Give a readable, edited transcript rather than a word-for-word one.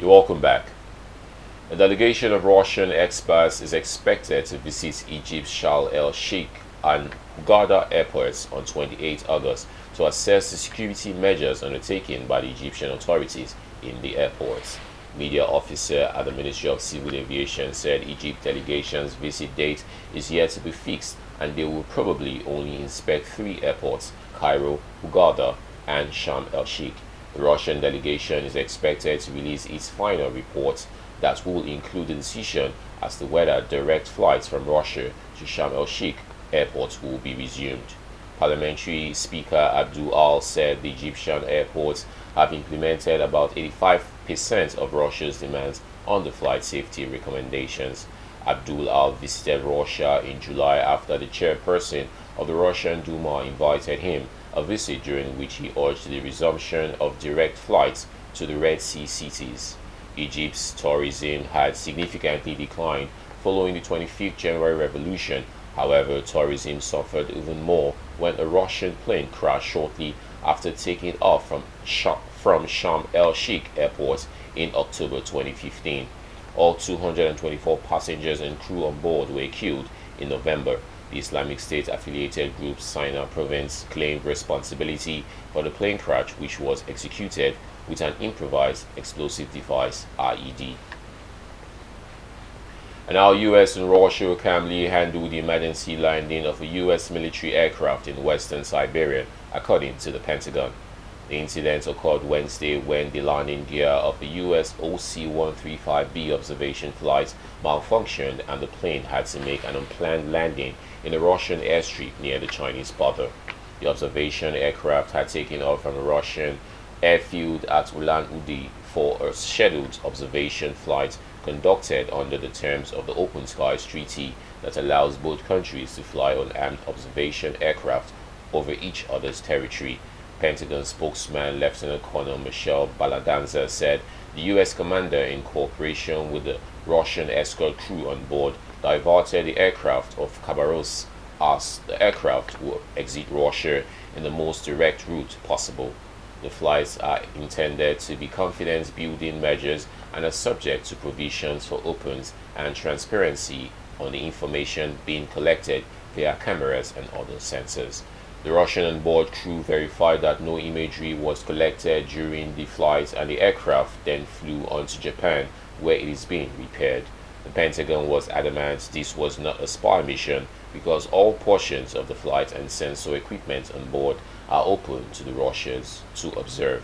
You're welcome back. A delegation of Russian experts is expected to visit Egypt's Sharm el-Sheikh and Hurghada airports on 28 August to assess the security measures undertaken by the Egyptian authorities in the airports. Media officer at the Ministry of Civil Aviation said Egypt delegation's visit date is yet to be fixed and they will probably only inspect 3 airports: Cairo, Hurghada, and Sharm el-Sheikh. The Russian delegation is expected to release its final report that will include the decision as to whether direct flights from Russia to Sharm el-Sheikh airport will be resumed. Parliamentary Speaker Abdul Al said the Egyptian airports have implemented about 85% of Russia's demands on the flight safety recommendations. Abdul Al visited Russia in July after the chairperson of the Russian Duma invited him a visit during which he urged the resumption of direct flights to the Red Sea cities. Egypt's tourism had significantly declined following the 25th January revolution. However, tourism suffered even more when a Russian plane crashed shortly after taking off from Sharm el-Sheikh airport in October 2015. All 224 passengers and crew on board were killed in November. The Islamic State-affiliated group Sinai Province claimed responsibility for the plane crash, which was executed with an improvised explosive device (IED). And now US and Russia calmly handled the emergency landing of a US military aircraft in western Siberia, according to the Pentagon. The incident occurred Wednesday when the landing gear of the US OC-135B observation flight malfunctioned and the plane had to make an unplanned landing in a Russian airstrip near the Chinese border. The observation aircraft had taken off from a Russian airfield at Ulan-Ude for a scheduled observation flight conducted under the terms of the Open Skies Treaty that allows both countries to fly unarmed observation aircraft over each other's territory. Pentagon spokesman Lieutenant Colonel Michel Baladanza said the U.S. commander, in cooperation with the Russian escort crew on board, diverted the aircraft of Khabarovsk as the aircraft will exit Russia in the most direct route possible. The flights are intended to be confidence-building measures and are subject to provisions for openness and transparency on the information being collected via cameras and other sensors. The Russian on-board crew verified that no imagery was collected during the flight and the aircraft then flew on to Japan, where it is being repaired. The Pentagon was adamant this was not a spy mission because all portions of the flight and sensor equipment on board are open to the Russians to observe.